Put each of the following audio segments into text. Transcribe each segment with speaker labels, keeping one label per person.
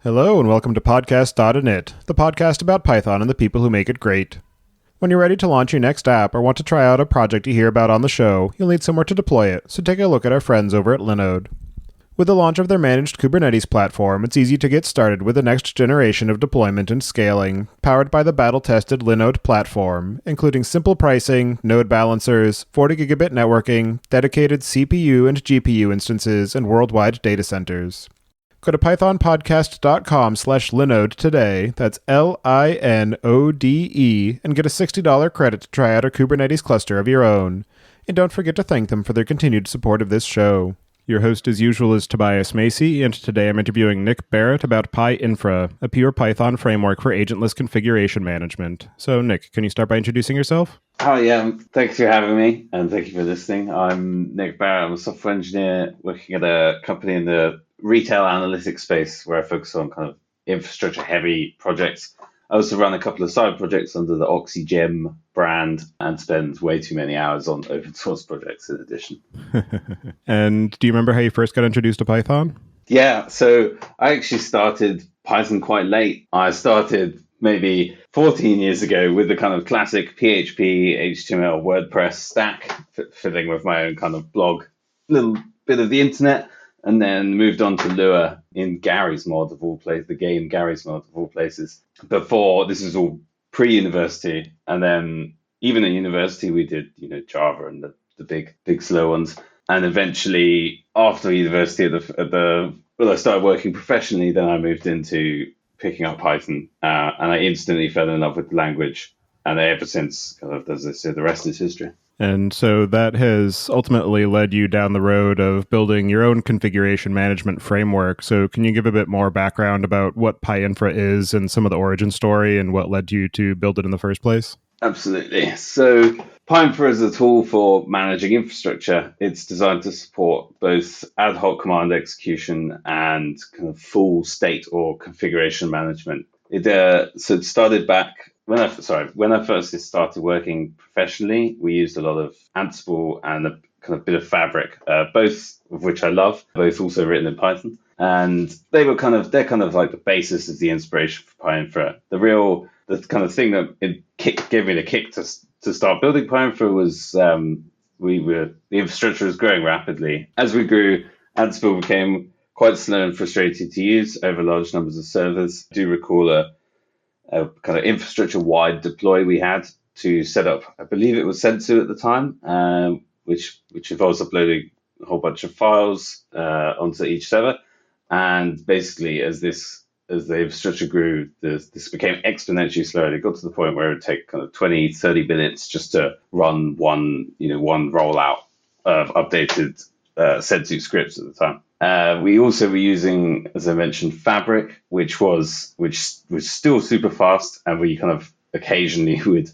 Speaker 1: Hello and welcome to podcast.init, the podcast about Python and the people who make it great. When you're ready to launch your next app or want to try out a project you hear about on the show, you'll need somewhere to deploy it, so take a look at our friends over at Linode. With the launch of their managed Kubernetes platform, it's easy to get started with the next generation of deployment and scaling, powered by the battle-tested Linode platform, including simple pricing, node balancers, 40 gigabit networking, dedicated CPU and GPU instances, and worldwide data centers. Go to pythonpodcast.com/Linode today, that's Linode, and get a $60 credit to try out a Kubernetes cluster of your own. And don't forget to thank them for their continued support of this show. Your host as usual is Tobias Macy, and today I'm interviewing Nick Barrett about Pi Infra, a pure Python framework for agentless configuration management. So Nick, can you start by introducing yourself?
Speaker 2: Hi, thanks for having me, and thank you for listening. I'm Nick Barrett. I'm a software engineer working at a company in the retail analytics space where I focus on kind of infrastructure-heavy projects. I also run a couple of side projects under the OxyGem brand and spend way too many hours on open source projects in addition.
Speaker 1: And do you remember how you first got introduced to Python?
Speaker 2: Yeah, so I actually started Python quite late. I started maybe 14 years ago with the kind of classic PHP, HTML, WordPress stack, filling with my own kind of blog, little bit of the internet, and then moved on to Lua in Gary's Mod of all places, the game Gary's Mod of all places. Before, this is all pre-university, and then even at university we did, Java and the big slow ones. And eventually, after university, I started working professionally. Then I moved into picking up Python, and I instantly fell in love with the language. And ever since, kind of, as I said, the rest is history.
Speaker 1: And so that has ultimately led you down the road of building your own configuration management framework. So can you give a bit more background about what Pi Infra is and some of the origin story and what led you to build it in the first place?
Speaker 2: Absolutely. So PyInfra is a tool for managing infrastructure. It's designed to support both ad hoc command execution and kind of full state or configuration management. It started back when I first started working professionally. We used a lot of Ansible and a kind of bit of Fabric, both of which I love, both also written in Python. And they're kind of like the basis of the inspiration for PyInfra. The kind of thing that gave me the kick to start building PyInfra was the infrastructure was growing rapidly. As we grew, Ansible became quite slow and frustrating to use over large numbers of servers. I do recall a kind of infrastructure-wide deploy we had to set up, I believe it was Sensu at the time, which involves uploading a whole bunch of files onto each server. And basically, as the infrastructure grew, this became exponentially slower. It got to the point where it would take kind of 20, 30 minutes just to run one rollout of updated Sensu scripts at the time. We also were using, as I mentioned, Fabric, which was still super fast, and we kind of occasionally would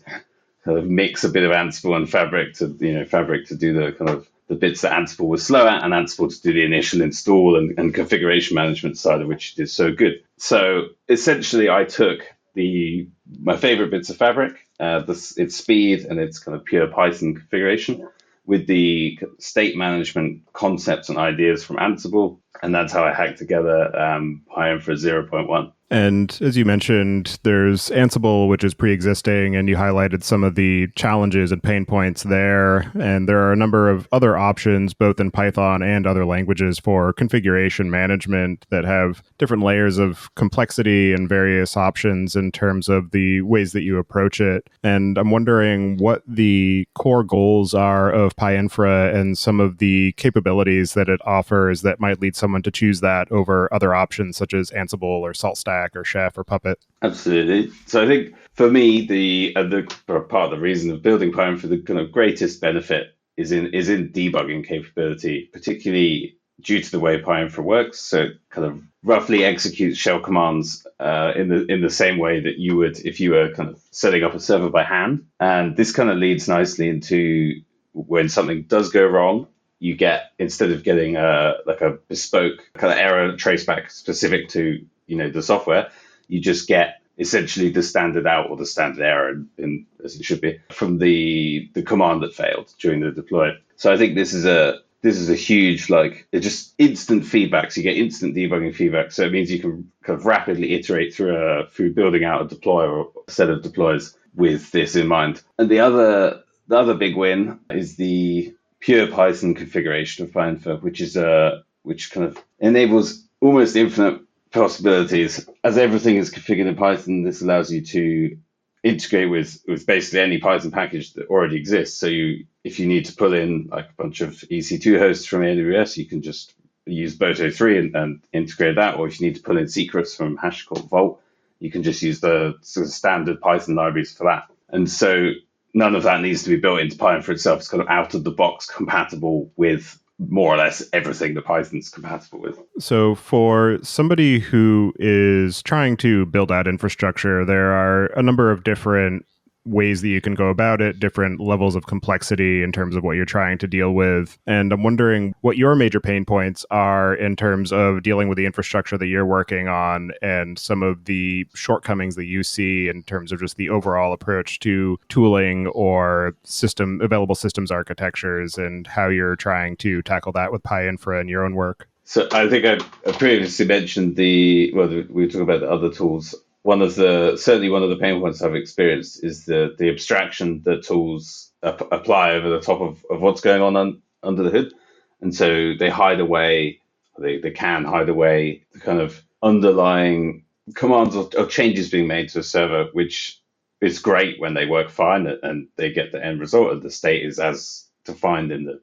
Speaker 2: kind of mix a bit of Ansible and Fabric to do the kind of the bits that Ansible was slow at, and Ansible to do the initial install and configuration management side of which it is so good. So essentially, I took my favorite bits of Fabric, its speed and its kind of pure Python configuration, with the state management concepts and ideas from Ansible, and that's how I hacked together PyInfra 0.1.
Speaker 1: And as you mentioned, there's Ansible, which is pre-existing, and you highlighted some of the challenges and pain points there. And there are a number of other options, both in Python and other languages, for configuration management that have different layers of complexity and various options in terms of the ways that you approach it. And I'm wondering what the core goals are of PyInfra and some of the capabilities that it offers that might lead someone to choose that over other options such as Ansible or SaltStack or Chef or Puppet.
Speaker 2: Absolutely. So I think for me, the part of the reason of building PyInfra, the kind of greatest benefit is in debugging capability, particularly due to the way PyInfra works. So it kind of roughly executes shell commands in the same way that you would if you were kind of setting up a server by hand. And this kind of leads nicely into when something does go wrong, you get, instead of getting like a bespoke kind of error traceback specific to the software, you just get essentially the standard out or the standard error, as it should be, from the command that failed during the deploy. So I think this is a this is a huge, like, it's just instant feedback. So you get instant debugging feedback. So it means you can kind of rapidly iterate through building out a deploy or a set of deploys with this in mind. And the other big win is the pure Python configuration of PyInfra, which kind of enables almost infinite possibilities. As everything is configured in Python, this allows you to integrate with basically any Python package that already exists. So if you need to pull in like a bunch of EC2 hosts from AWS, you can just use Boto3 and integrate that. Or if you need to pull in secrets from HashiCorp Vault, you can just use the sort of standard Python libraries for that. And so none of that needs to be built into PyInfra itself. It's kind of out of the box compatible with more or less everything that Python's compatible with.
Speaker 1: So for somebody who is trying to build out infrastructure, there are a number of different ways that you can go about it, different levels of complexity in terms of what you're trying to deal with. And I'm wondering what your major pain points are in terms of dealing with the infrastructure that you're working on and some of the shortcomings that you see in terms of just the overall approach to tooling or available systems architectures and how you're trying to tackle that with PyInfra in your own work.
Speaker 2: So I think I previously mentioned we were talking about the other tools. Certainly one of the pain points I've experienced is the abstraction that tools apply over the top of what's going on under the hood. And so they hide away, they can hide away the kind of underlying commands or changes being made to a server, which is great when they work fine and they get the end result and the state is as defined in the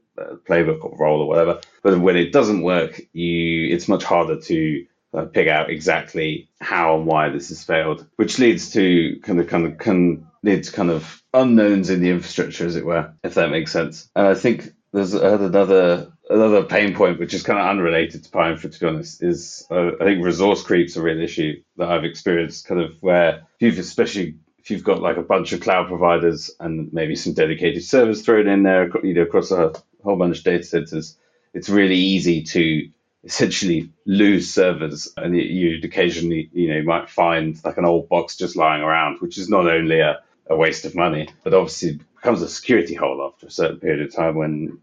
Speaker 2: playbook or role or whatever. But when it doesn't work, it's much harder to pick out exactly how and why this has failed, which leads to kind of unknowns in the infrastructure, as it were, if that makes sense. And I think I had another pain point, which is kind of unrelated to PyInfra, to be honest, is I think resource creep's a real issue that I've experienced, kind of where especially if you've got like a bunch of cloud providers and maybe some dedicated servers thrown in there, across a whole bunch of data centers, it's really easy to essentially lose servers, and you'd occasionally, might find like an old box just lying around, which is not only a waste of money, but obviously becomes a security hole after a certain period of time when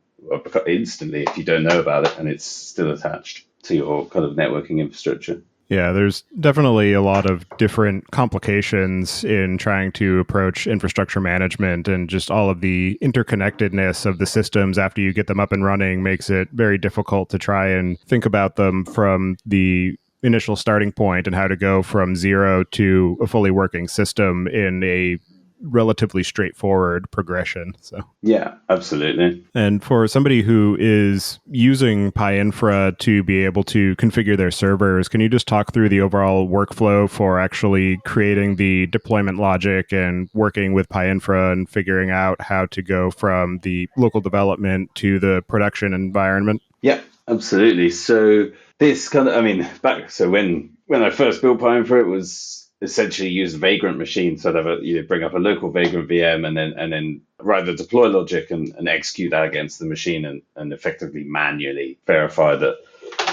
Speaker 2: instantly if you don't know about it and it's still attached to your kind of networking infrastructure.
Speaker 1: Yeah, there's definitely a lot of different complications in trying to approach infrastructure management, and just all of the interconnectedness of the systems after you get them up and running makes it very difficult to try and think about them from the initial starting point and how to go from zero to a fully working system in a relatively straightforward progression. So
Speaker 2: yeah, absolutely.
Speaker 1: And for somebody who is using PyInfra to be able to configure their servers, can you just talk through the overall workflow for actually creating the deployment logic and working with PyInfra and figuring out how to go from the local development to the production environment?
Speaker 2: Yeah, absolutely. So this kind of, when I first built PyInfra, it was essentially use a vagrant machine. So you bring up a local vagrant VM and then write the deploy logic and execute that against the machine and effectively manually verify that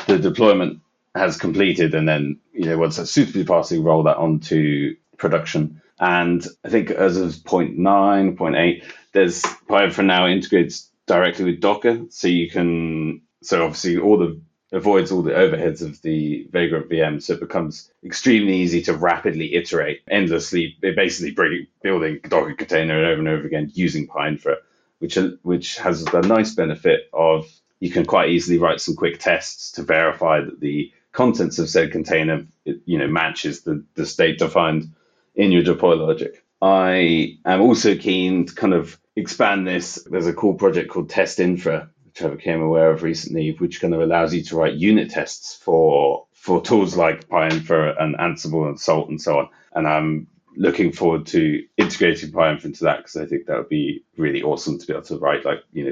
Speaker 2: the deployment has completed. And then, once that's suitably passing, roll that onto production. And I think as of 0.9, 0.8, there's PyInfra now integrates directly with Docker. So obviously avoids all the overheads of the Vagrant VM, so it becomes extremely easy to rapidly iterate endlessly, basically building a Docker container over and over again using PyInfra, which has the nice benefit of you can quite easily write some quick tests to verify that the contents of said container matches the state defined in your deploy logic. I am also keen to kind of expand this. There's a cool project called Test Infra, which I became aware of recently, which kind of allows you to write unit tests for tools like PyInfra and Ansible and Salt and so on. And I'm looking forward to integrating PyInfra into that because I think that would be really awesome to be able to write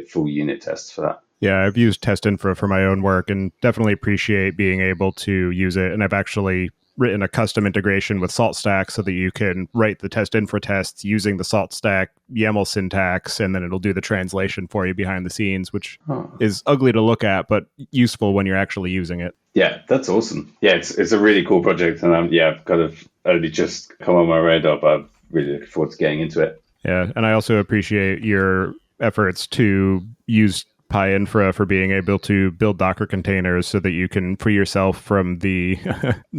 Speaker 2: full unit tests for that.
Speaker 1: Yeah, I've used Test Infra for my own work and definitely appreciate being able to use it. And I've actually written a custom integration with SaltStack so that you can write the Test Infra tests using the SaltStack YAML syntax, and then it'll do the translation for you behind the scenes, which is ugly to look at, but useful when you're actually using it.
Speaker 2: Yeah, that's awesome. Yeah, it's a really cool project, and I've kind of only just come on my radar, but I'm really looking forward to getting into it.
Speaker 1: Yeah, and I also appreciate your efforts to use PyInfra for being able to build Docker containers so that you can free yourself from the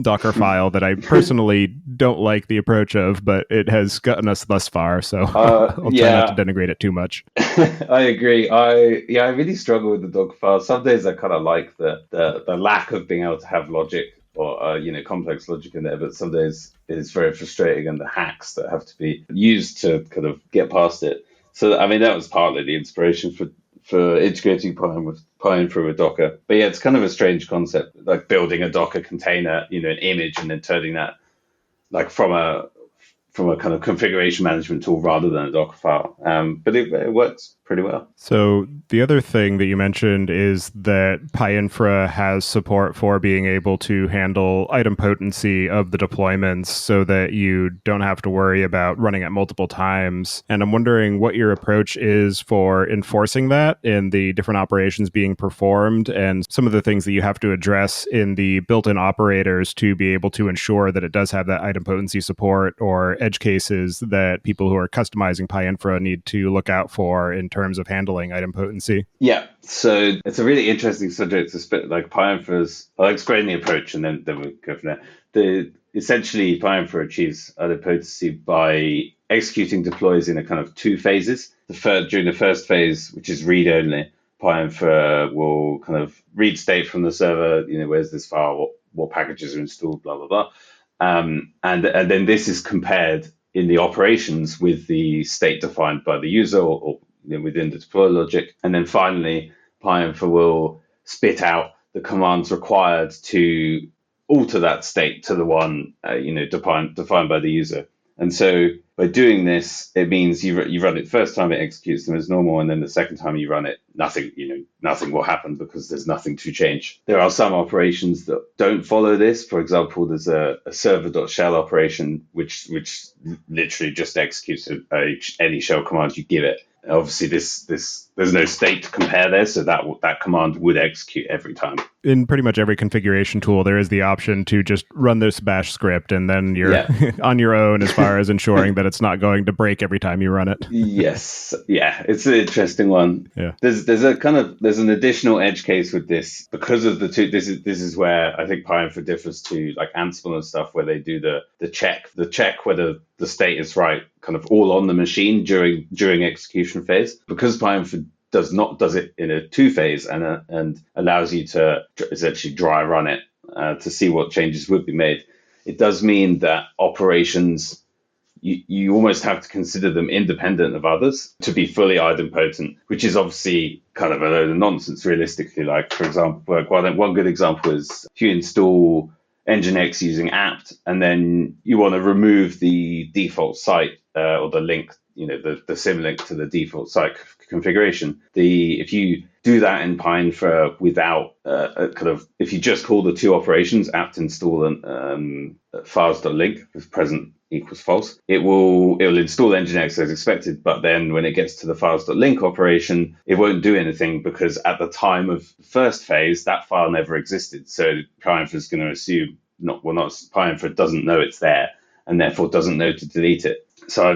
Speaker 1: Docker file that I personally don't like the approach of, but it has gotten us thus far. So I'll try not to
Speaker 2: Yeah,
Speaker 1: denigrate it too much.
Speaker 2: I agree. I really struggle with the Docker file. Some days I kind of like the lack of being able to have logic or complex logic in there, but some days it's very frustrating and the hacks that have to be used to kind of get past it. So I mean that was partly the inspiration for integrating Pi Infra with Docker. But yeah, it's kind of a strange concept, like building a Docker container, an image, and then turning that like from a kind of configuration management tool rather than a Docker file. But it works pretty well.
Speaker 1: So the other thing that you mentioned is that PyInfra has support for being able to handle idempotency of the deployments so that you don't have to worry about running it multiple times. And I'm wondering what your approach is for enforcing that in the different operations being performed and some of the things that you have to address in the built-in operators to be able to ensure that it does have that idempotency support, or edge cases that people who are customizing PyInfra need to look out for in terms of handling idempotency.
Speaker 2: Yeah, so it's a really interesting subject to spit. Like PyInfra's, I'll explain the approach and then we'll go from there. Essentially, PyInfra achieves idempotency by executing deploys in a kind of two phases. During the first phase, which is read only, PyInfra will kind of read state from the server. Where's this file? What packages are installed? Blah blah blah. And then this is compared in the operations with the state defined by the user or within the deploy logic. And then finally, PyInfra will spit out the commands required to alter that state to the one defined by the user. And so by doing this, it means you run it the first time, it executes them as normal, and then the second time you run it, nothing will happen because there's nothing to change. There are some operations that don't follow this. For example, there's a server.shell operation which literally just executes any shell command you give it. Obviously, there's no state to compare there, so that command would execute every time.
Speaker 1: In pretty much every configuration tool, there is the option to just run this bash script, and then you're on your own as far as ensuring that it's not going to break every time you run it.
Speaker 2: Yes, yeah, it's an interesting one.
Speaker 1: Yeah.
Speaker 2: There's an additional edge case with this because of the two. This is where I think PyInfra differs to like Ansible and stuff, where they do the check whether the state is right, kind of all on the machine during execution phase. Because PyInfra does it in a two phase and allows you to essentially dry run it to see what changes would be made. It does mean that operations, you almost have to consider them independent of others to be fully idempotent, which is obviously kind of a load of nonsense realistically. Like, for example, one good example is if you install Nginx using apt and then you want to remove the default site or the link, the symlink to the default site configuration. If you do that in PyInfra without if you just call the two operations apt install and files.link with present equals false, it will install Nginx as expected, but then when it gets to the files.link operation, it won't do anything because at the time of the first phase, that file never existed. So PyInfra is going to assume PyInfra doesn't know it's there and therefore doesn't know to delete it. So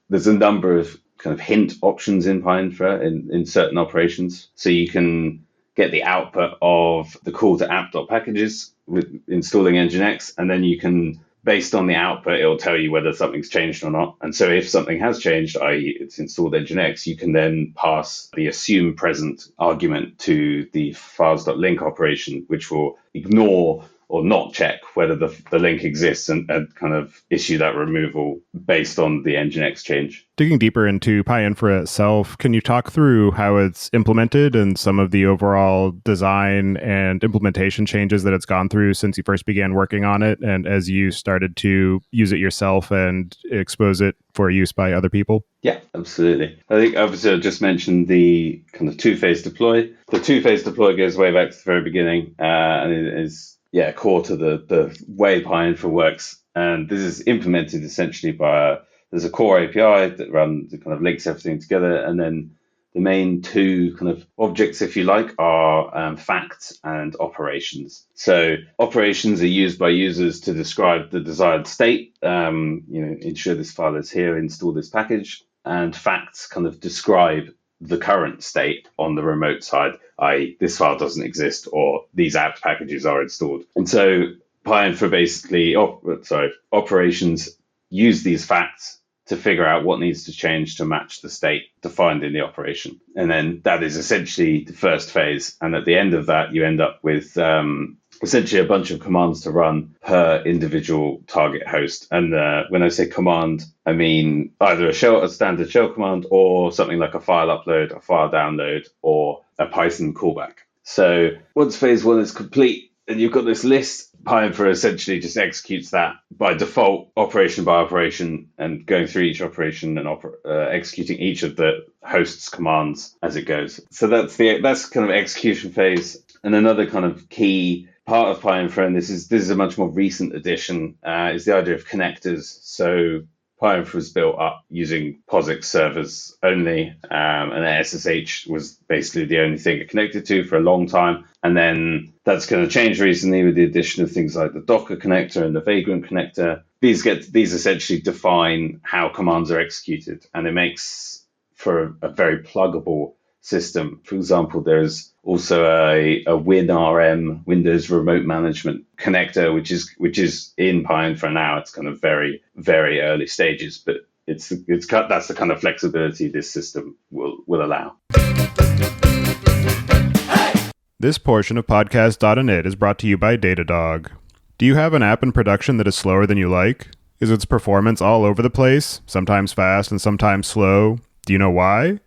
Speaker 2: there's a number of kind of hint options in PyInfra in certain operations. So you can get the output of the call to app.packages with installing Nginx, and then you can, based on the output, it'll tell you whether something's changed or not. And so if something has changed, i.e. it's installed Nginx, you can then pass the assume present argument to the files.link operation, which will ignore or not check whether the link exists and kind of issue that removal based on the Nginx change.
Speaker 1: Digging deeper into PyInfra itself, can you talk through how it's implemented and some of the overall design and implementation changes that it's gone through since you first began working on it and as you started to use it yourself and expose it for use by other people?
Speaker 2: Yeah, absolutely. I think obviously I just mentioned the kind of two-phase deploy. The two-phase deploy goes way back to the very beginning and it is core to the way PyInfra works. And this is implemented essentially there's a core API that kind of links everything together. And then the main two kind of objects, if you like, are facts and operations. So operations are used by users to describe the desired state, ensure this file is here, install this package. And facts kind of describe the current state on the remote side, i.e. this file doesn't exist or these apt packages are installed. And so PyInfra basically, operations use these facts to figure out what needs to change to match the state defined in the operation. And then that is essentially the first phase. And at the end of that, you end up with essentially a bunch of commands to run per individual target host. And when I say command, I mean either a standard shell command or something like a file upload, a file download, or a Python callback. So once phase one is complete and you've got this list, PyInfra essentially just executes that by default, operation by operation, and going through each operation and executing each of the host's commands as it goes. So that's kind of execution phase. And another kind of key part of PyInfra, and this is a much more recent addition, is the idea of connectors. So PyInfra was built up using POSIX servers only, and SSH was basically the only thing it connected to for a long time. And then that's going to change recently with the addition of things like the Docker connector and the Vagrant connector. These essentially define how commands are executed, and it makes for a very pluggable system. For example, there's also a WinRM, Windows Remote Management connector, which is in PyInfra now. It's kind of very, very early stages, but that's the kind of flexibility this system will allow.
Speaker 1: This portion of podcast.init is brought to you by Datadog. Do you have an app in production that is slower than you like? Is its performance all over the place, sometimes fast and sometimes slow? Do you know why?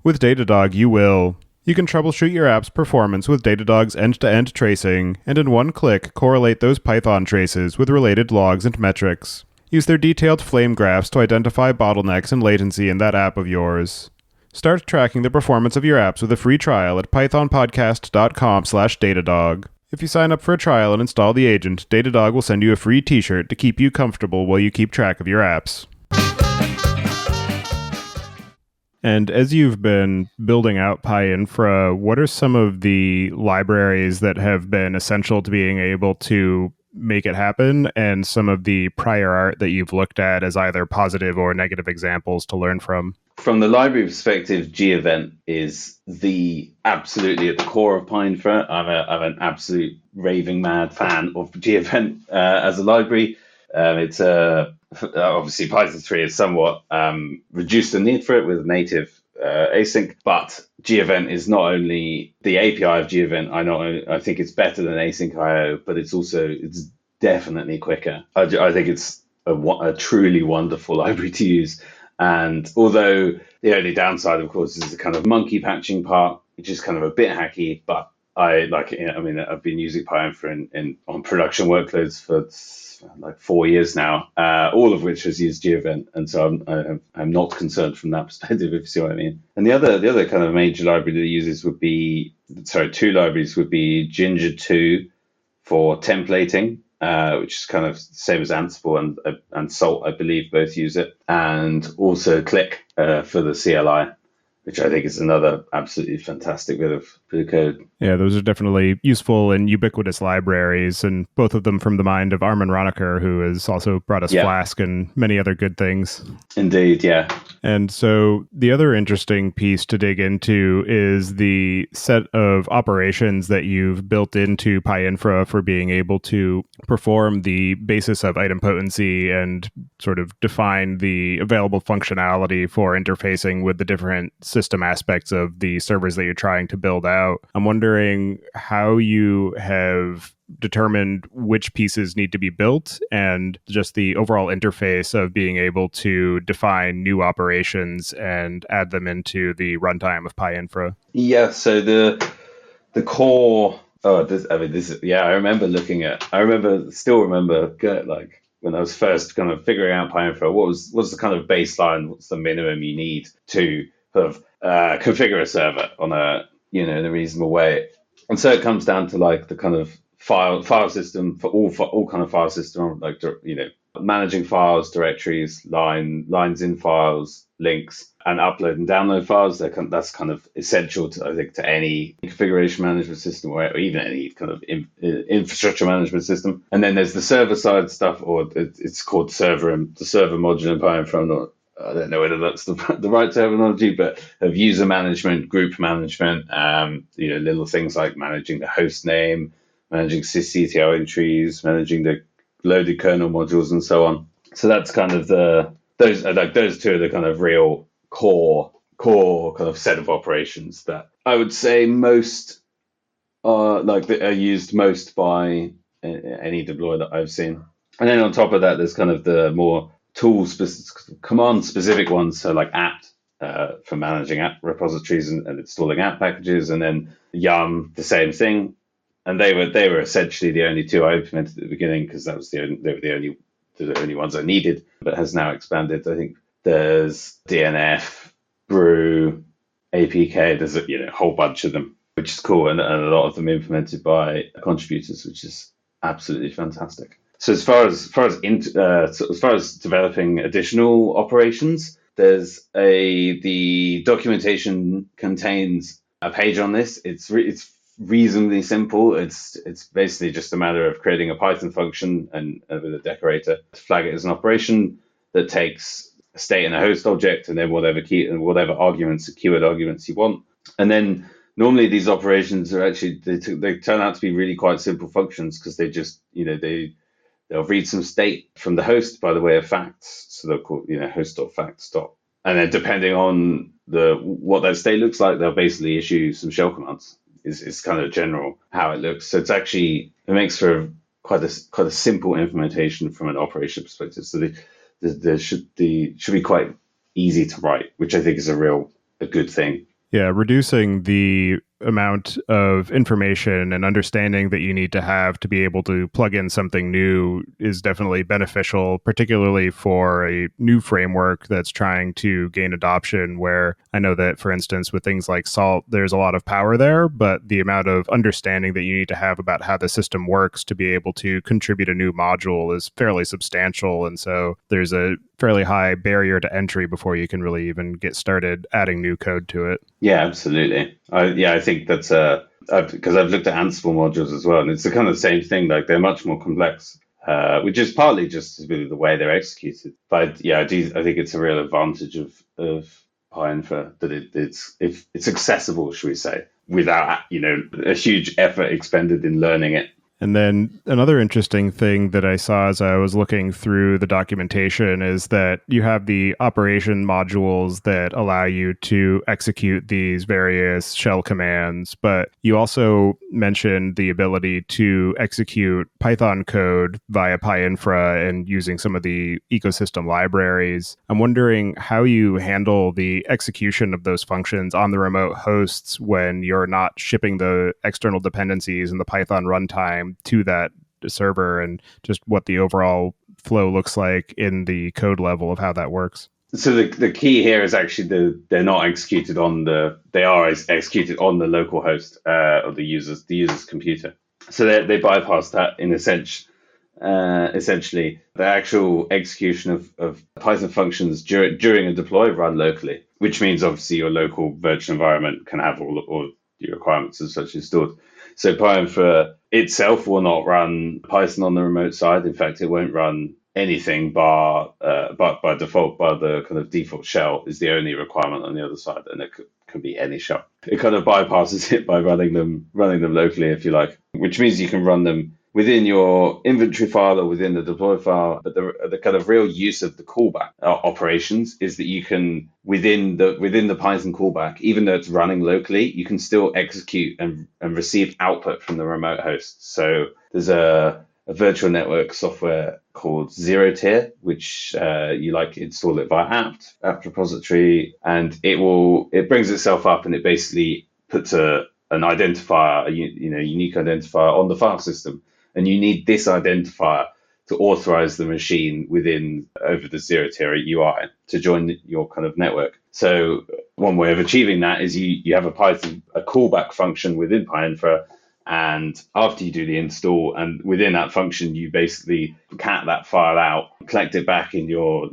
Speaker 1: With Datadog, you will. You can troubleshoot your app's performance with Datadog's end-to-end tracing, and in one click, correlate those Python traces with related logs and metrics. Use their detailed flame graphs to identify bottlenecks and latency in that app of yours. Start tracking the performance of your apps with a free trial at pythonpodcast.com/Datadog. If you sign up for a trial and install the agent, Datadog will send you a free t-shirt to keep you comfortable while you keep track of your apps. And as you've been building out PyInfra, what are some of the libraries that have been essential to being able to make it happen, and some of the prior art that you've looked at as either positive or negative examples to learn from?
Speaker 2: From the library perspective, G-Event is absolutely at the core of PyInfra. I'm an absolute raving mad fan of G-Event as a library. It's obviously Python 3 is somewhat reduced the need for it with native async, but G-Event is not only the API of G-Event. I think it's better than async IO, but it's definitely quicker. I think it's a truly wonderful library to use. And although the only downside, of course, is the kind of monkey patching part, which is kind of a bit hacky, but I like it. I mean, I've been using PyInfra on production workloads for like 4 years now, all of which has used G-Event, and so I'm not concerned from that perspective, if you see what I mean. And the other kind of major library that uses two libraries would be Ginger 2 for templating, which is kind of the same as Ansible, and Salt, I believe, both use it, and also Click for the CLI, which I think is another absolutely fantastic bit of code.
Speaker 1: Yeah, those are definitely useful and ubiquitous libraries, and both of them from the mind of Armin Ronacher, who has also brought us Flask and many other good things.
Speaker 2: Indeed, yeah.
Speaker 1: And so the other interesting piece to dig into is the set of operations that you've built into PyInfra for being able to perform the basis of idempotency and sort of define the available functionality for interfacing with the different system aspects of the servers that you're trying to build out. I'm wondering how you have determined which pieces need to be built and just the overall interface of being able to define new operations and add them into the runtime of PyInfra.
Speaker 2: Yeah, so the core. I still remember like when I was first kind of figuring out PyInfra, what's the kind of baseline, what's the minimum you need to sort of configure a server on in a reasonable way. And so it comes down to like the kind of file system for all kind of file system, like, managing files, directories, lines in files, links, and upload and download files. That's kind of essential to any configuration management system, or even any kind of infrastructure management system. And then there's the server side stuff, or it's called the server module in PyInfra. I don't know whether that's the right terminology, but of user management, group management, little things like managing the host name, managing sysctl entries, managing the loaded kernel modules, and so on. So that's kind of those two are the kind of real core kind of set of operations that I would say most that are used most by any deploy that I've seen. And then on top of that, there's kind of the more command specific ones, so like apt for managing app repositories and installing app packages, and then yum the same thing. And they were essentially the only two I implemented at the beginning because they were the only ones I needed, but has now expanded. I think there's DNF, brew, APK. There's a whole bunch of them, which is cool, and a lot of them implemented by contributors, which is absolutely fantastic. So as far as developing additional operations, the documentation contains a page on this. It's reasonably simple. It's basically just a matter of creating a Python function and with a decorator to flag it as an operation that takes a state and a host object, and then whatever keyword arguments you want. And then normally these operations are actually they turn out to be really quite simple functions because they just they'll read some state from the host by the way of facts. So they'll call host.facts. And then depending on what that state looks like, they'll basically issue some shell commands. Is kind of general how it looks. So it makes for quite a simple implementation from an operation perspective. So they should be quite easy to write, which I think is a good thing.
Speaker 1: Yeah, reducing the amount of information and understanding that you need to have to be able to plug in something new is definitely beneficial, particularly for a new framework that's trying to gain adoption, where I know that, for instance, with things like Salt, there's a lot of power there, but the amount of understanding that you need to have about how the system works to be able to contribute a new module is fairly substantial. And so there's a fairly high barrier to entry before you can really even get started adding new code to it.
Speaker 2: Yeah, absolutely. I think that's because I've looked at Ansible modules as well, and it's the kind of same thing. Like they're much more complex, which is partly just really the way they're executed. But yeah, I think it's a real advantage of PyInfra that it's accessible, should we say, without a huge effort expended in learning it.
Speaker 1: And then another interesting thing that I saw as I was looking through the documentation is that you have the operation modules that allow you to execute these various shell commands, but you also mentioned the ability to execute Python code via PyInfra and using some of the ecosystem libraries. I'm wondering how you handle the execution of those functions on the remote hosts when you're not shipping the external dependencies in the Python runtime to that server, and just what the overall flow looks like in the code level of how that works.
Speaker 2: So the key here is actually they're not executed they are executed on the local host of the user's computer. So they bypass that in a sense. Essentially, the actual execution of Python functions during a deploy run locally, which means obviously your local virtual environment can have all your requirements as such stored. So PyInfra itself will not run Python on the remote side. In fact, it won't run anything but by default, by the kind of default shell is the only requirement on the other side, and it can be any shell. It kind of bypasses it by running them locally, if you like, which means you can run them within your inventory file or within the deploy file. But the kind of real use of the callback operations is that you can, within the Python callback, even though it's running locally, you can still execute and receive output from the remote host. So there's a virtual network software called Zero Tier, which you install it via apt repository, and it brings itself up and it basically puts an identifier, a unique identifier on the file system. And you need this identifier to authorize the machine over the Zero Tier UI to join your kind of network. So one way of achieving that is you have a callback function within PyInfra, and after you do the install, and within that function, you basically cat that file out, collect it back in your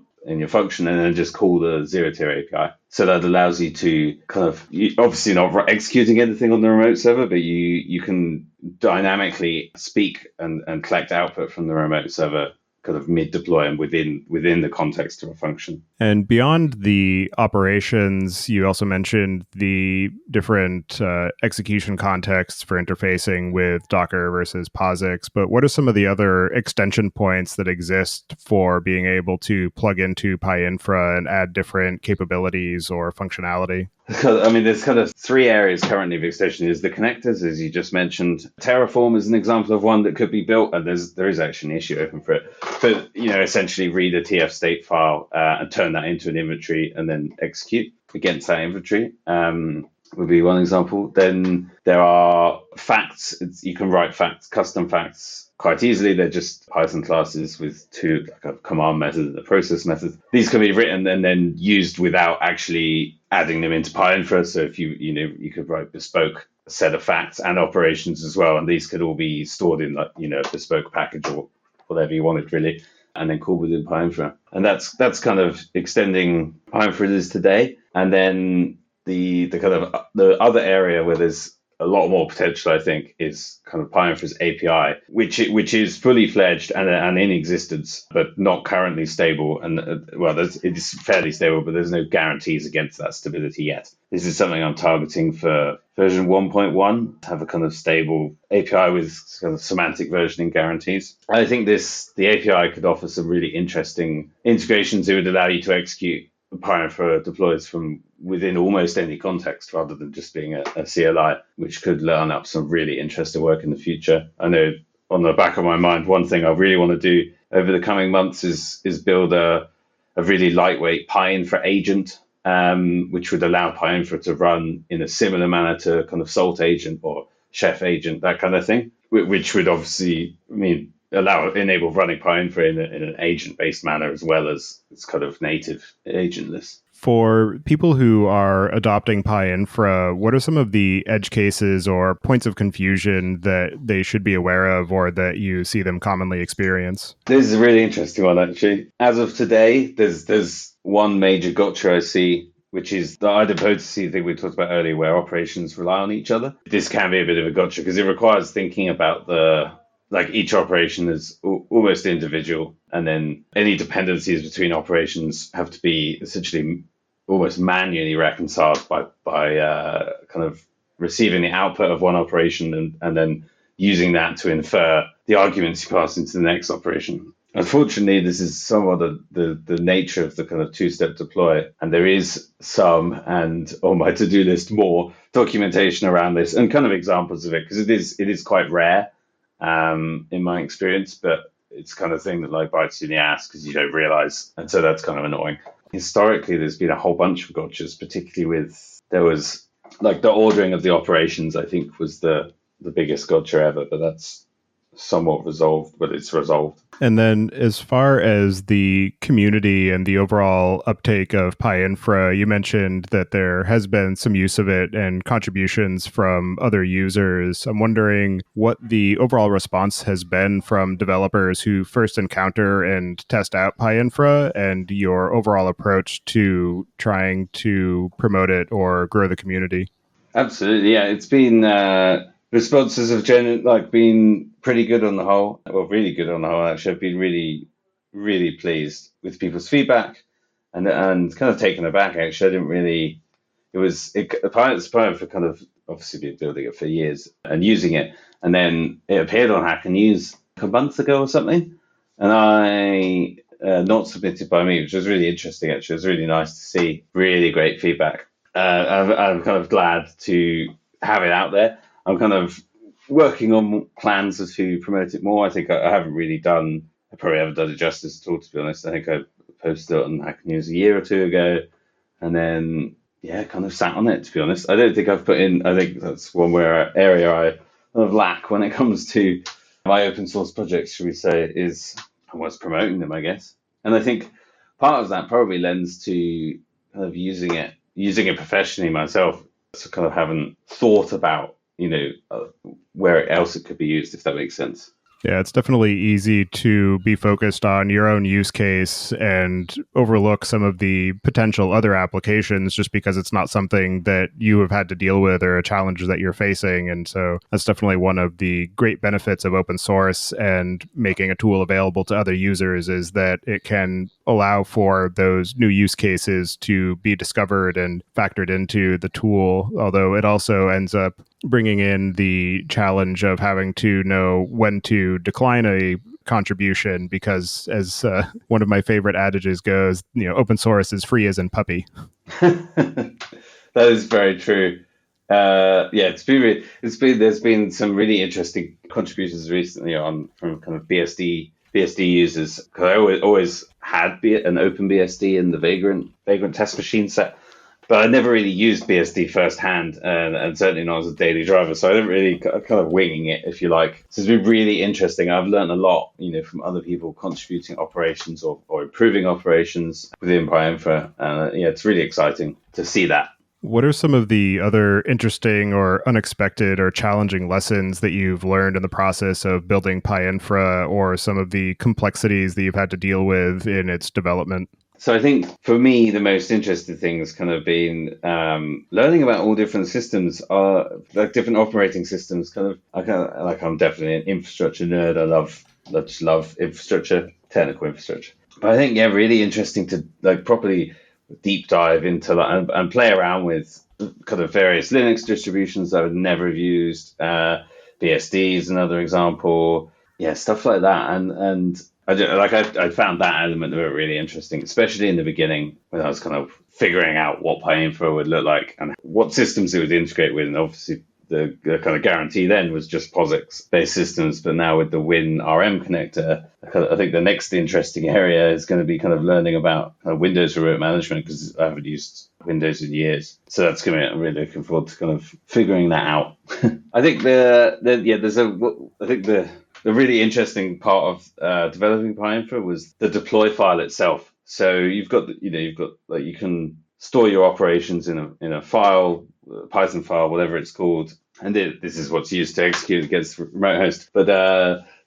Speaker 2: function, and then just call the Zero Tier API. So that allows you to obviously not executing anything on the remote server, but you can dynamically speak and collect output from the remote server kind of mid-deploy and within the context of a function.
Speaker 1: And beyond the operations, you also mentioned the different execution contexts for interfacing with Docker versus POSIX. But what are some of the other extension points that exist for being able to plug into PyInfra and add different capabilities or functionality?
Speaker 2: I mean, there's kind of three areas currently of extension. Is the connectors, as you just mentioned. Terraform is an example of one that could be built, and there is actually an issue open for it. But essentially read a TF state file and turn that into an inventory, and then execute against that inventory. Would be one example. Then there are facts. You can write facts, custom facts quite easily. They're just Python classes with two, like a command method and a process method. These can be written and then used without actually adding them into PyInfra. So if you could write bespoke set of facts and operations as well, and these could all be stored in a bespoke package or whatever you wanted really, and then called within PyInfra. And that's kind of extending PyInfra is today. And then the kind of the other area where there's a lot more potential, I think, is kind of PyInfra's API, which is fully fledged and in existence, but not currently stable. And it's fairly stable, but there's no guarantees against that stability yet. This is something I'm targeting for version 1.1, to have a kind of stable API with kind of semantic versioning guarantees. I think the API could offer some really interesting integrations. It would allow you to execute PyInfra deploys from within almost any context rather than just being a CLI, which could learn up some really interesting work in the future. I know on the back of my mind, one thing I really want to do over the coming months is build a really lightweight PyInfra agent, which would allow PyInfra to run in a similar manner to kind of Salt agent or Chef agent, that kind of thing, which would obviously enable running PyInfra in an agent-based manner as well as it's kind of native agentless.
Speaker 1: For people who are adopting PyInfra, what are some of the edge cases or points of confusion that they should be aware of or that you see them commonly experience?
Speaker 2: This is a really interesting one, actually. As of today, there's one major gotcha I see, which is the idempotency thing we talked about earlier, where operations rely on each other. This can be a bit of a gotcha because it requires thinking about each operation is almost individual, and then any dependencies between operations have to be essentially almost manually reconciled by kind of receiving the output of one operation and then using that to infer the arguments you pass into the next operation. Unfortunately, this is somewhat the nature of the kind of two-step deploy, and there is some, and on my to-do list, more documentation around this and kind of examples of it, because it is quite rare in my experience, but it's kind of thing that bites you in the ass because you don't realize, and so that's kind of annoying. Historically, there's been a whole bunch of gotchas, particularly there was the ordering of the operations, I think, was the biggest gotcha ever, but that's somewhat resolved, but it's resolved.
Speaker 1: And then as far as the community and the overall uptake of PyInfra, you mentioned that there has been some use of it and contributions from other users. I'm wondering what the overall response has been from developers who first encounter and test out PyInfra and your overall approach to trying to promote it or grow the community.
Speaker 2: Absolutely, yeah. It's been responses have been pretty good on the whole. Well, really good on the whole. Actually, I've been really, really pleased with people's feedback, and kind of taken aback. Actually, I didn't really. PyInfra kind of obviously been building it for years and using it, and then it appeared on Hacker News a month ago or something, and I not submitted by me, which was really interesting. Actually, it was really nice to see. Really great feedback. I'm kind of glad to have it out there. I'm kind of working on plans as to promote it more. I think I probably haven't done it justice at all, to be honest. I think I posted it on Hacker News a year or two ago, and then, kind of sat on it, to be honest. I don't think I think that's one area I kind of lack when it comes to my open source projects, should we say, is I was promoting them, I guess. And I think part of that probably lends to kind of using it professionally myself. So kind of haven't thought about, where else it could be used, if that makes sense.
Speaker 1: Yeah, it's definitely easy to be focused on your own use case and overlook some of the potential other applications just because it's not something that you have had to deal with or a challenge that you're facing. And so that's definitely one of the great benefits of open source and making a tool available to other users is that it can allow for those new use cases to be discovered and factored into the tool, although it also ends up bringing in the challenge of having to know when to decline a contribution because as one of my favorite adages goes, open source is free as in puppy.
Speaker 2: That is very true. Yeah, it's been there's been some really interesting contributions recently on from kind of BSD users. Because I always had an open BSD in the Vagrant test machine set, but I never really used BSD firsthand, and certainly not as a daily driver. So I didn't really kind of winging it, if you like. So it's been really interesting. I've learned a lot, from other people contributing operations or improving operations within PyInfra. And yeah, it's really exciting to see that.
Speaker 1: What are some of the other interesting or unexpected or challenging lessons that you've learned in the process of building Pi Infra or some of the complexities that you've had to deal with in its development?
Speaker 2: So I think for me, the most interesting thing has kind of been learning about all different systems, like different operating systems. I'm definitely an infrastructure nerd. I just love infrastructure, technical infrastructure. But I think, yeah, really interesting to like properly deep dive into and play around with kind of various Linux distributions that I would never have used. BSD is another example. Yeah, stuff like that. And I found that element of it really interesting, especially in the beginning when I was kind of figuring out what PyInfra would look like and what systems it would integrate with. And obviously, the kind of guarantee then was just POSIX-based systems. But now with the Win RM connector, I think the next interesting area is going to be kind of learning about Windows remote management because I haven't used Windows in years. So that's going to be, I'm really looking forward to kind of figuring that out. I think the really interesting part of developing PyInfra was the deploy file itself. So you can store your operations in a file, Python file, whatever it's called, and this is what's used to execute against remote host. But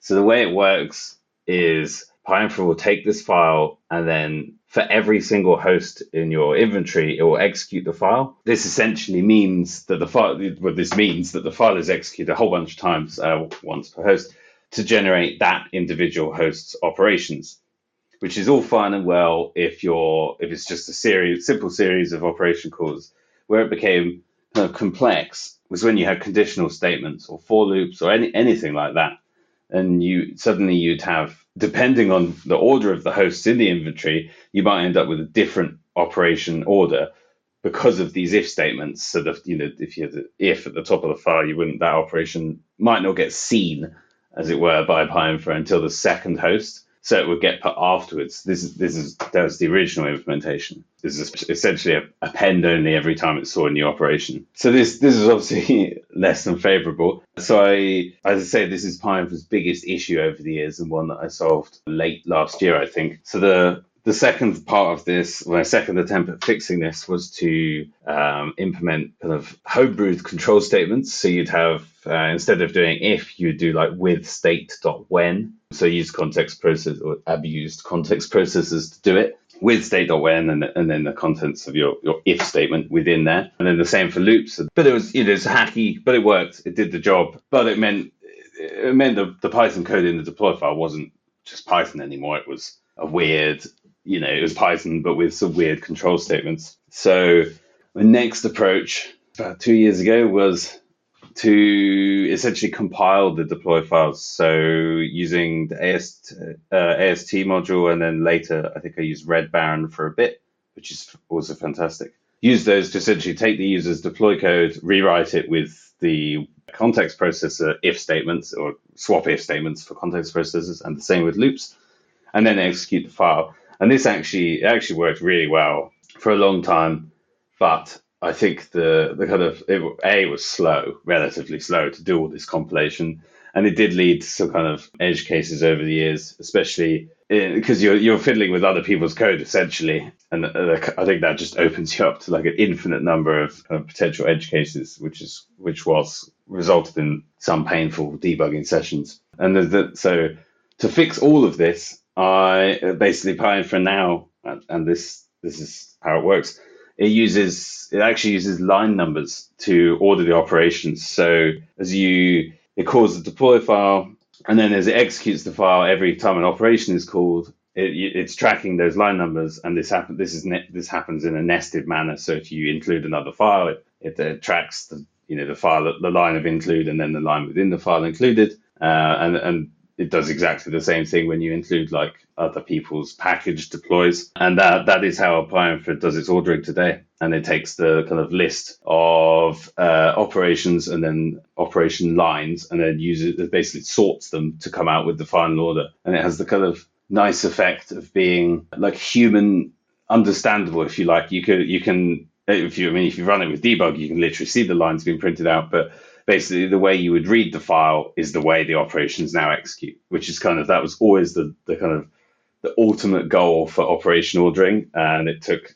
Speaker 2: so the way it works is PyInfra will take this file and then for every single host in your inventory, it will execute the file. This essentially means that the file is executed a whole bunch of times, once per host, to generate that individual host's operations, which is all fine and well if it's just simple series of operation calls. Where it became kind of complex was when you had conditional statements or for loops or anything like that, and you'd have, depending on the order of the hosts in the inventory, you might end up with a different operation order because of these if statements. So that if you had the if at the top of the file, that operation might not get seen, as it were, by PyInfra until the second host. So it would get put afterwards. That was the original implementation. This is essentially a append only every time it saw a new operation. So this is obviously less than favorable. So as I say, this is PyInfra's biggest issue over the years and one that I solved late last year, I think. So the second part of this, my second attempt at fixing this, was to implement kind of homebrewed control statements. So you'd have, instead of doing if, you'd do like with state.when. So use context process or abused context processes to do it with state.when and then the contents of your if statement within there. And then the same for loops. But it's hacky, but it worked. It did the job. But it meant the Python code in the deploy file wasn't just Python anymore. It was a weird, it was Python, but with some weird control statements. So my next approach about 2 years ago was to essentially compile the deploy files. So using the AST module, and then later I think I used Red Baron for a bit, which is also fantastic. Use those to essentially take the user's deploy code, rewrite it with the context processor if statements or swap if statements for context processors, and the same with loops, and then execute the file. And this actually worked really well for a long time, but I think the kind of it was relatively slow to do all this compilation, and it did lead to some kind of edge cases over the years, especially because you're fiddling with other people's code essentially, and I think that just opens you up to like an infinite number of potential edge cases, which was resulted in some painful debugging sessions. And so to fix all of this, I basically PyInfra now, and this is how it works. It actually uses line numbers to order the operations. So it calls the deploy file, and then as it executes the file, every time an operation is called, it's tracking those line numbers, and this happens in a nested manner. So if you include another file, it tracks the file, the line of include, and then the line within the file included, and it does exactly the same thing when you include like other people's package deploys, and that is how PyInfra does its ordering today. And it takes the kind of list of operations and then operation lines, and then it basically sorts them to come out with the final order. And it has the kind of nice effect of being like human understandable, if you like. You can if you run it with debug, you can literally see the lines being printed out, but basically the way you would read the file is the way the operations now execute, which is that was always the kind of the ultimate goal for operation ordering, and it took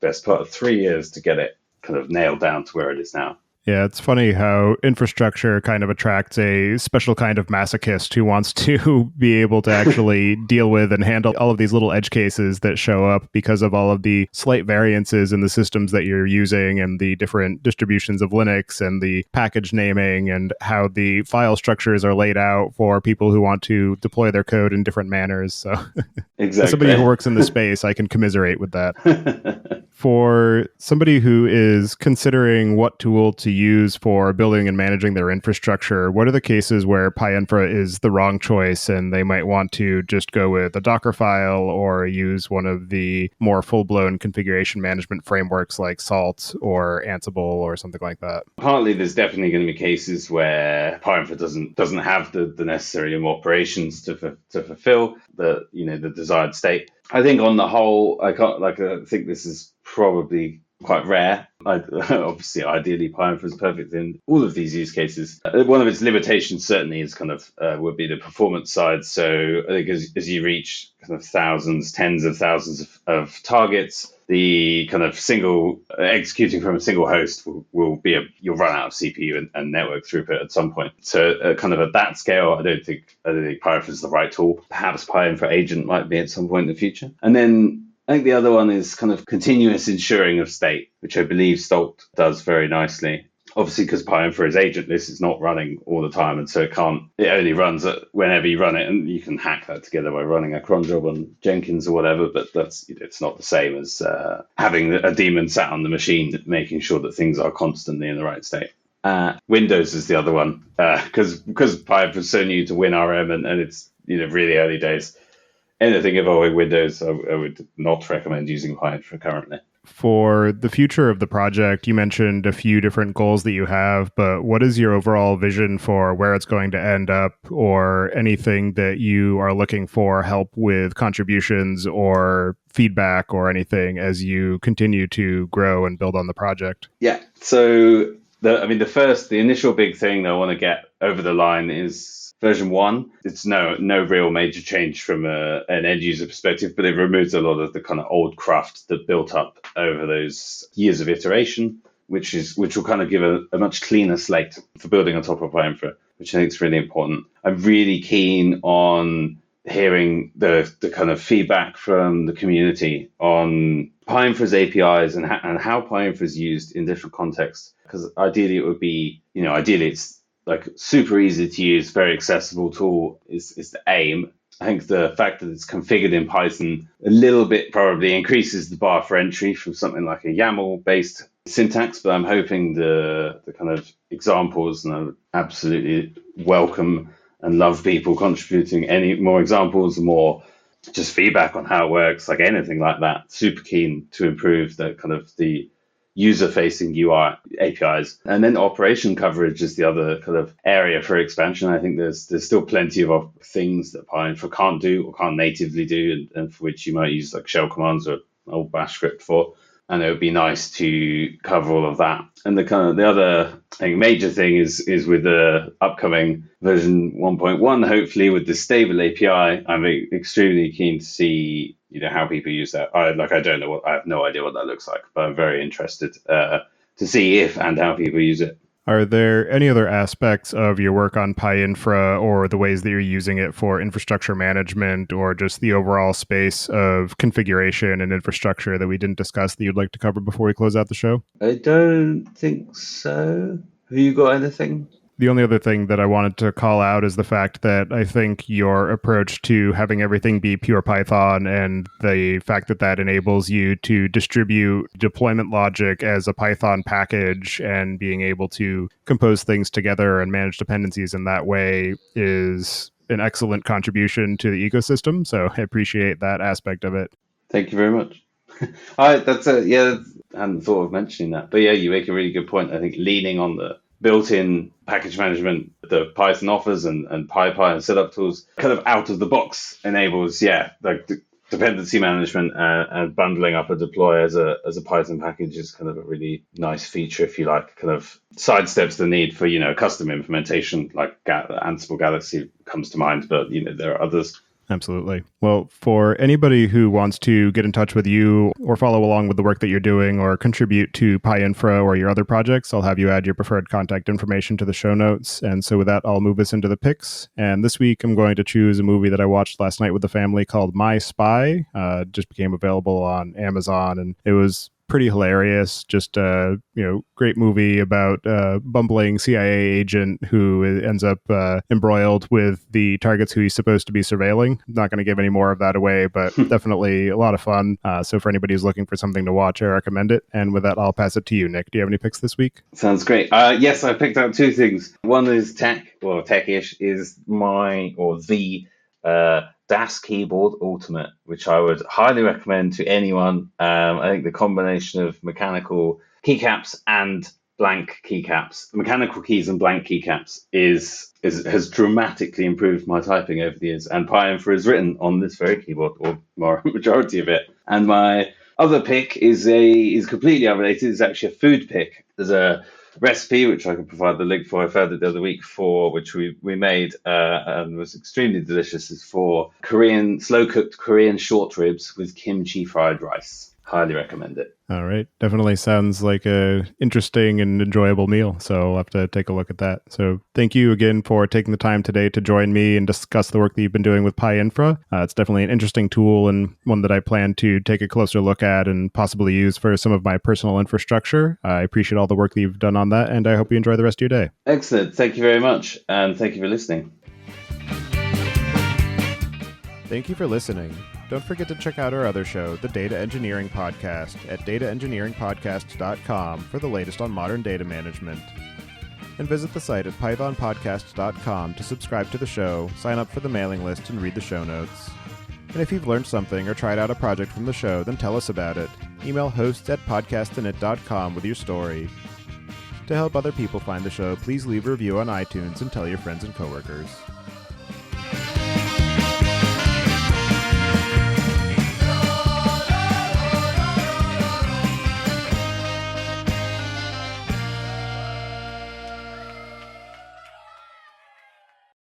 Speaker 2: best part of 3 years to get it kind of nailed down to where it is now.
Speaker 1: Yeah, it's funny how infrastructure kind of attracts a special kind of masochist who wants to be able to actually deal with and handle all of these little edge cases that show up because of all of the slight variances in the systems that you're using and the different distributions of Linux and the package naming and how the file structures are laid out for people who want to deploy their code in different manners. So
Speaker 2: exactly.
Speaker 1: As somebody who works in the space, I can commiserate with that. For somebody who is considering what tool to use for building and managing their infrastructure, what are the cases where PyInfra is the wrong choice and they might want to just go with a Docker file or use one of the more full-blown configuration management frameworks like Salt or Ansible or something like that?
Speaker 2: Partly, there's definitely going to be cases where PyInfra doesn't have the necessary operations to fulfill the desired state. I think on the whole, I think this is probably quite rare. Obviously, ideally, PyInfra is perfect in all of these use cases. One of its limitations certainly is would be the performance side. So I think as you reach kind of thousands, tens of thousands of targets, the kind of single executing from a single host will be you'll run out of CPU and network throughput at some point. So kind of at that scale, I don't think PyInfra is the right tool. Perhaps PyInfra agent might be at some point in the future. And then I think the other one is kind of continuous ensuring of state, which I believe Stolt does very nicely. Obviously, because PyInfra is agentless, it's not running all the time, and so it only runs whenever you run it, and you can hack that together by running a cron job on Jenkins or whatever, but it's not the same as having a daemon sat on the machine, making sure that things are constantly in the right state. Windows is the other one, because PyInfra is so new to WinRM, and it's really early days. Anything involving Windows, I would not recommend using PyInfra currently.
Speaker 1: For the future of the project, you mentioned a few different goals that you have, but what is your overall vision for where it's going to end up, or anything that you are looking for help with contributions or feedback or anything as you continue to grow and build on the project?
Speaker 2: Yeah. So the initial big thing that I want to get over the line is version 1. It's no real major change from an end user perspective, but it removes a lot of the kind of old craft that built up over those years of iteration, which will kind of give a much cleaner slate for building on top of PyInfra, which I think is really important. I'm really keen on hearing the kind of feedback from the community on PyInfra's APIs and how PyInfra is used in different contexts. Because ideally it's like super easy to use, very accessible tool is the aim. I think the fact that it's configured in Python a little bit probably increases the bar for entry from something like a YAML based syntax, but I'm hoping the kind of examples, and I would absolutely welcome and love people contributing any more examples, more just feedback on how it works, like anything like that. Super keen to improve the kind of the user-facing UI APIs. And then operation coverage is the other kind of area for expansion. I think there's still plenty of things that PyInfra can't do or can't natively do, and for which you might use like shell commands or old bash script for. And it would be nice to cover all of that. And the other major thing is with the upcoming version 1.1, hopefully with the stable API. I'm extremely keen to see how people use that. I have no idea what that looks like, but I'm very interested to see if and how people use it.
Speaker 1: Are there any other aspects of your work on Pi Infra or the ways that you're using it for infrastructure management or just the overall space of configuration and infrastructure that we didn't discuss that you'd like to cover before we close out the show?
Speaker 2: I don't think so. Have you got anything?
Speaker 1: The only other thing that I wanted to call out is the fact that I think your approach to having everything be pure Python and the fact that that enables you to distribute deployment logic as a Python package and being able to compose things together and manage dependencies in that way is an excellent contribution to the ecosystem. So I appreciate that aspect of it.
Speaker 2: Thank you very much. That's yeah, I hadn't thought of mentioning that. But yeah, you make a really good point. I think leaning on the built-in package management that Python offers and PyPy and setup tools kind of out of the box enables, like dependency management and bundling up a deploy as a Python package is kind of a really nice feature, if you like, kind of sidesteps the need for, custom implementation like Ansible Galaxy comes to mind, but, there are others.
Speaker 1: Absolutely. Well, for anybody who wants to get in touch with you or follow along with the work that you're doing or contribute to PyInfra or your other projects, I'll have you add your preferred contact information to the show notes. And so with that, I'll move us into the picks. And this week, I'm going to choose a movie that I watched last night with the family called My Spy. Just became available on Amazon, and it was pretty hilarious. Just great movie about a bumbling CIA agent who ends up embroiled with the targets who he's supposed to be surveilling. Not going to give any more of that away, but definitely a lot of fun. So for anybody who's looking for something to watch, I recommend it. And with that, I'll pass it to you, Nick. Do you have any picks this week?
Speaker 2: Sounds great. Yes, I picked out two things. One is tech-ish, is the DAS Keyboard Ultimate, which I would highly recommend to anyone. I think the combination of mechanical keycaps and blank keycaps, mechanical keys and blank keycaps, has dramatically improved my typing over the years. And PyInfra is written on this very keyboard, or majority of it. And my other pick is completely unrelated. It's actually a food pick. There's a recipe which I can provide the link for. I found it the other week which we made and was extremely delicious. Is for slow cooked Korean short ribs with kimchi fried rice. Highly recommend it.
Speaker 1: All right. Definitely sounds like a interesting and enjoyable meal. So I'll have to take a look at that. So thank you again for taking the time today to join me and discuss the work that you've been doing with Pi Infra. It's definitely an interesting tool and one that I plan to take a closer look at and possibly use for some of my personal infrastructure. I appreciate all the work that you've done on that, and I hope you enjoy the rest of your day.
Speaker 2: Excellent. Thank you very much. And thank you for listening.
Speaker 1: Thank you for listening. Don't forget to check out our other show, the Data Engineering Podcast, at dataengineeringpodcast.com for the latest on modern data management. And visit the site at pythonpodcast.com to subscribe to the show, sign up for the mailing list, and read the show notes. And if you've learned something or tried out a project from the show, then tell us about it. Email hosts@podcastinit.com with your story. To help other people find the show, please leave a review on iTunes and tell your friends and coworkers.